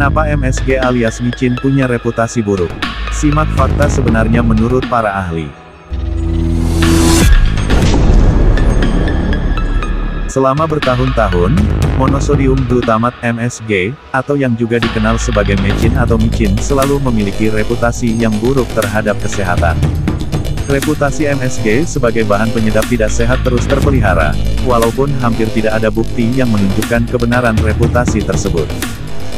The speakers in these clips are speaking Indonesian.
Kenapa MSG alias micin punya reputasi buruk? Simak fakta sebenarnya menurut para ahli. Selama bertahun-tahun, monosodium glutamat (MSG), atau yang juga dikenal sebagai mecin atau micin, selalu memiliki reputasi yang buruk terhadap kesehatan. Reputasi MSG sebagai bahan penyedap tidak sehat terus terpelihara, walaupun hampir tidak ada bukti yang menunjukkan kebenaran reputasi tersebut.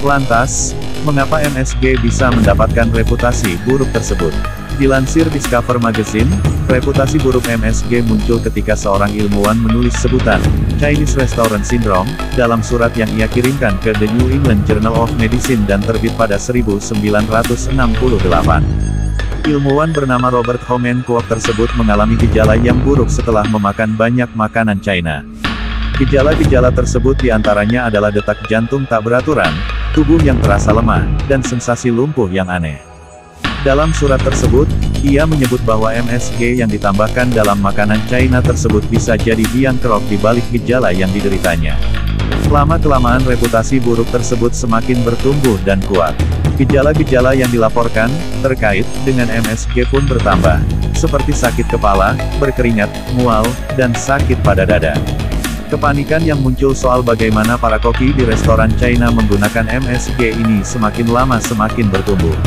Lantas, mengapa MSG bisa mendapatkan reputasi buruk tersebut? Dilansir Discover Magazine, reputasi buruk MSG muncul ketika seorang ilmuwan menulis sebutan Chinese Restaurant Syndrome dalam surat yang ia kirimkan ke The New England Journal of Medicine dan terbit pada 1968. Ilmuwan bernama Robert Homenkopf tersebut mengalami gejala yang buruk setelah memakan banyak makanan China. Gejala-gejala tersebut diantaranya adalah detak jantung tak beraturan, tubuh yang terasa lemah, dan sensasi lumpuh yang aneh. Dalam surat tersebut, ia menyebut bahwa MSG yang ditambahkan dalam makanan China tersebut bisa jadi biang kerok di balik gejala yang dideritanya. Lama-kelamaan reputasi buruk tersebut semakin bertumbuh dan kuat. Gejala-gejala yang dilaporkan terkait dengan MSG pun bertambah, seperti sakit kepala, berkeringat, mual, dan sakit pada dada. Kepanikan yang muncul soal bagaimana para koki di restoran China menggunakan MSG ini semakin lama semakin bertumbuh.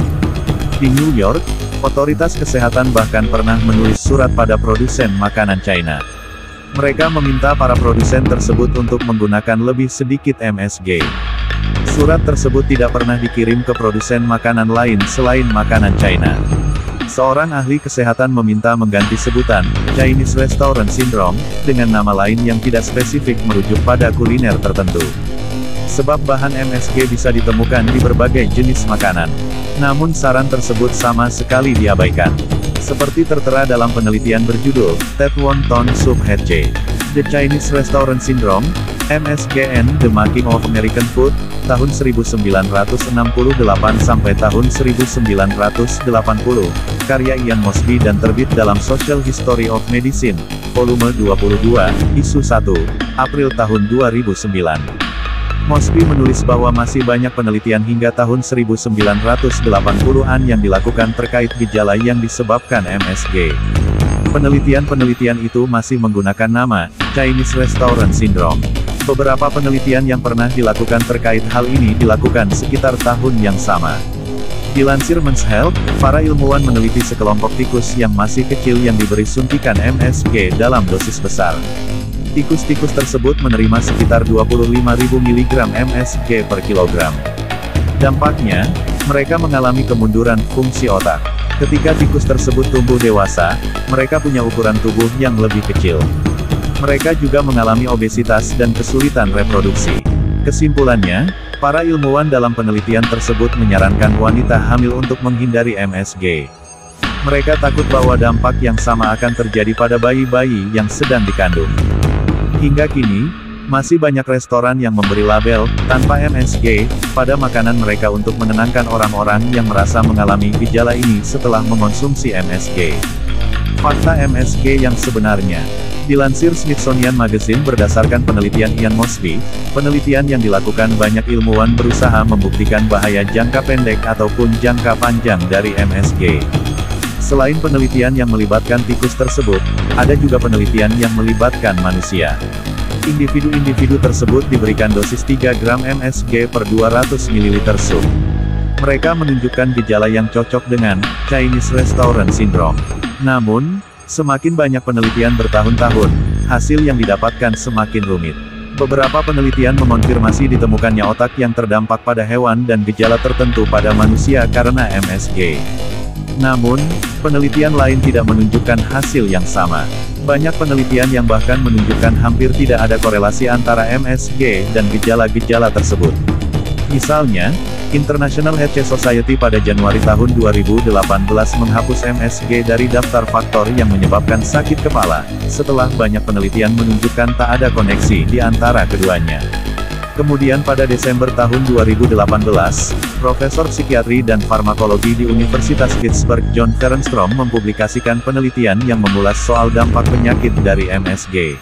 Di New York, otoritas kesehatan bahkan pernah menulis surat pada produsen makanan China. Mereka meminta para produsen tersebut untuk menggunakan lebih sedikit MSG. Surat tersebut tidak pernah dikirim ke produsen makanan lain selain makanan China. Seorang ahli kesehatan meminta mengganti sebutan Chinese Restaurant Syndrome dengan nama lain yang tidak spesifik merujuk pada kuliner tertentu. Sebab bahan MSG bisa ditemukan di berbagai jenis makanan. Namun saran tersebut sama sekali diabaikan. Seperti tertera dalam penelitian berjudul Ted Wonton Soup HC, The Chinese Restaurant Syndrome, MSG and the Making of American Food, tahun 1968 sampai tahun 1980, karya Ian Mosby dan terbit dalam Social History of Medicine, volume 22, isu 1, April tahun 2009. Mosby menulis bahwa masih banyak penelitian hingga tahun 1980-an yang dilakukan terkait gejala yang disebabkan MSG. Penelitian-penelitian itu masih menggunakan nama Chinese Restaurant Syndrome. Beberapa penelitian yang pernah dilakukan terkait hal ini dilakukan sekitar tahun yang sama. Dilansir Men's Health, para ilmuwan meneliti sekelompok tikus yang masih kecil yang diberi suntikan MSG dalam dosis besar. Tikus-tikus tersebut menerima sekitar 25.000 mg MSG per kilogram. Dampaknya, mereka mengalami kemunduran fungsi otak. Ketika tikus tersebut tumbuh dewasa, mereka punya ukuran tubuh yang lebih kecil. Mereka juga mengalami obesitas dan kesulitan reproduksi. Kesimpulannya, para ilmuwan dalam penelitian tersebut menyarankan wanita hamil untuk menghindari MSG. Mereka takut bahwa dampak yang sama akan terjadi pada bayi-bayi yang sedang dikandung. Hingga kini, masih banyak restoran yang memberi label tanpa MSG pada makanan mereka untuk menenangkan orang-orang yang merasa mengalami gejala ini setelah mengonsumsi MSG. Fakta MSG yang sebenarnya. Dilansir Smithsonian Magazine berdasarkan penelitian Ian Mosby, penelitian yang dilakukan banyak ilmuwan berusaha membuktikan bahaya jangka pendek ataupun jangka panjang dari MSG. Selain penelitian yang melibatkan tikus tersebut, ada juga penelitian yang melibatkan manusia. Individu-individu tersebut diberikan dosis 3 gram MSG per 200 ml sup. Mereka menunjukkan gejala yang cocok dengan Chinese Restaurant Syndrome. Namun, semakin banyak penelitian bertahun-tahun, hasil yang didapatkan semakin rumit. Beberapa penelitian mengonfirmasi ditemukannya otak yang terdampak pada hewan dan gejala tertentu pada manusia karena MSG. Namun, penelitian lain tidak menunjukkan hasil yang sama. Banyak penelitian yang bahkan menunjukkan hampir tidak ada korelasi antara MSG dan gejala-gejala tersebut. Misalnya, International HC Society pada Januari tahun 2018 menghapus MSG dari daftar faktor yang menyebabkan sakit kepala, setelah banyak penelitian menunjukkan tak ada koneksi di antara keduanya. Kemudian pada Desember tahun 2018, Profesor Psikiatri dan Farmakologi di Universitas Pittsburgh John Ferenstrom mempublikasikan penelitian yang mengulas soal dampak penyakit dari MSG.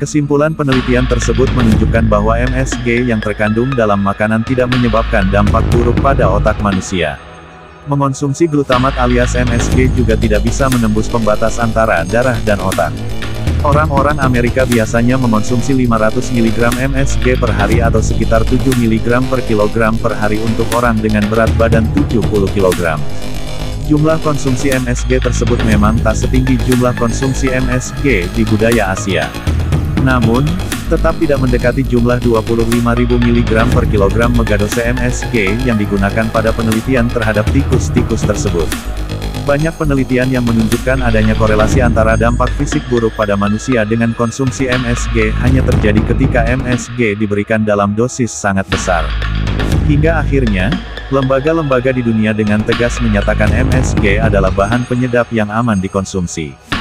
Kesimpulan penelitian tersebut menunjukkan bahwa MSG yang terkandung dalam makanan tidak menyebabkan dampak buruk pada otak manusia. Mengonsumsi glutamat alias MSG juga tidak bisa menembus pembatas antara darah dan otak. Orang-orang Amerika biasanya mengonsumsi 500 mg MSG per hari atau sekitar 7 mg per kilogram per hari untuk orang dengan berat badan 70 kg. Jumlah konsumsi MSG tersebut memang tak setinggi jumlah konsumsi MSG di budaya Asia. Namun, tetap tidak mendekati jumlah 25.000 mg per kilogram megadose MSG yang digunakan pada penelitian terhadap tikus-tikus tersebut. Banyak penelitian yang menunjukkan adanya korelasi antara dampak fisik buruk pada manusia dengan konsumsi MSG hanya terjadi ketika MSG diberikan dalam dosis sangat besar. Hingga akhirnya, lembaga-lembaga di dunia dengan tegas menyatakan MSG adalah bahan penyedap yang aman dikonsumsi.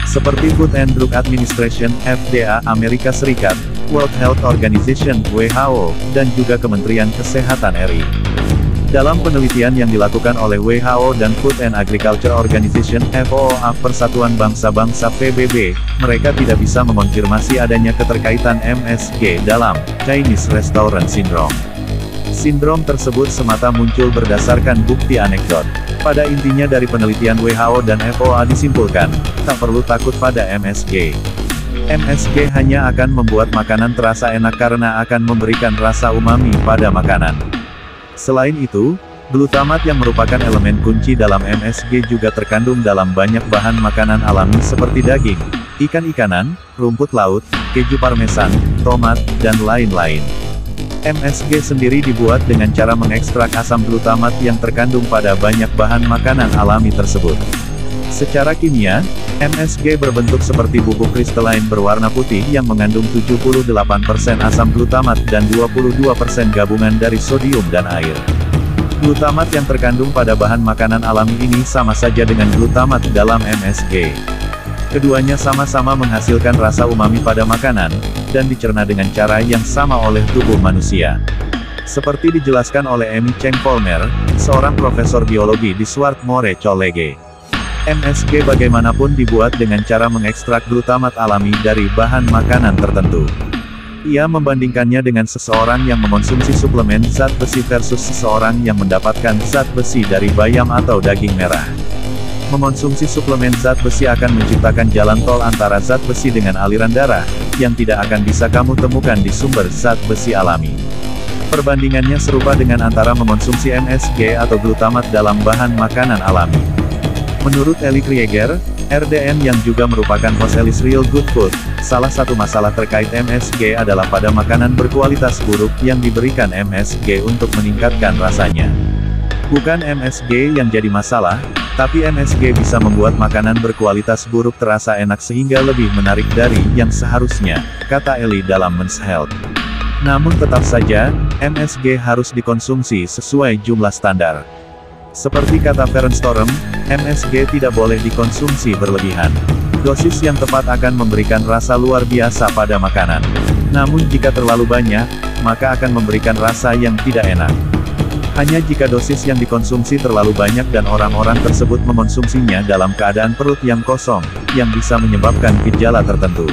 Seperti Food and Drug Administration, FDA, Amerika Serikat, World Health Organization, WHO, dan juga Kementerian Kesehatan RI. Dalam penelitian yang dilakukan oleh WHO dan Food and Agriculture Organization, FOA, Persatuan Bangsa-Bangsa PBB, mereka tidak bisa mengonfirmasi adanya keterkaitan MSG dalam Chinese Restaurant Syndrome. Sindrom tersebut semata muncul berdasarkan bukti anekdot. Pada intinya dari penelitian WHO dan FOA disimpulkan, tak perlu takut pada MSG. MSG hanya akan membuat makanan terasa enak karena akan memberikan rasa umami pada makanan. Selain itu, glutamat yang merupakan elemen kunci dalam MSG juga terkandung dalam banyak bahan makanan alami seperti daging, ikan-ikanan, rumput laut, keju parmesan, tomat, dan lain-lain. MSG sendiri dibuat dengan cara mengekstrak asam glutamat yang terkandung pada banyak bahan makanan alami tersebut. Secara kimia, MSG berbentuk seperti bubuk kristalin berwarna putih yang mengandung 78% asam glutamat dan 22% gabungan dari sodium dan air. Glutamat yang terkandung pada bahan makanan alami ini sama saja dengan glutamat dalam MSG. Keduanya sama-sama menghasilkan rasa umami pada makanan, dan dicerna dengan cara yang sama oleh tubuh manusia. Seperti dijelaskan oleh Amy Cheng Folmer, seorang profesor biologi di Swarthmore College. MSG bagaimanapun dibuat dengan cara mengekstrak glutamat alami dari bahan makanan tertentu. Ia membandingkannya dengan seseorang yang mengonsumsi suplemen zat besi versus seseorang yang mendapatkan zat besi dari bayam atau daging merah. Mengonsumsi suplemen zat besi akan menciptakan jalan tol antara zat besi dengan aliran darah, yang tidak akan bisa kamu temukan di sumber zat besi alami. Perbandingannya serupa dengan antara mengonsumsi MSG atau glutamat dalam bahan makanan alami. Menurut Eli Krieger, RDN yang juga merupakan host Ellie's Real Good Food, salah satu masalah terkait MSG adalah pada makanan berkualitas buruk yang diberikan MSG untuk meningkatkan rasanya. Bukan MSG yang jadi masalah, tapi MSG bisa membuat makanan berkualitas buruk terasa enak sehingga lebih menarik dari yang seharusnya, kata Eli dalam Men's Health. Namun tetap saja, MSG harus dikonsumsi sesuai jumlah standar. Seperti kata Ferenc Storm, MSG tidak boleh dikonsumsi berlebihan. Dosis yang tepat akan memberikan rasa luar biasa pada makanan. Namun jika terlalu banyak, maka akan memberikan rasa yang tidak enak. Hanya jika dosis yang dikonsumsi terlalu banyak dan orang-orang tersebut mengonsumsinya dalam keadaan perut yang kosong, yang bisa menyebabkan gejala tertentu.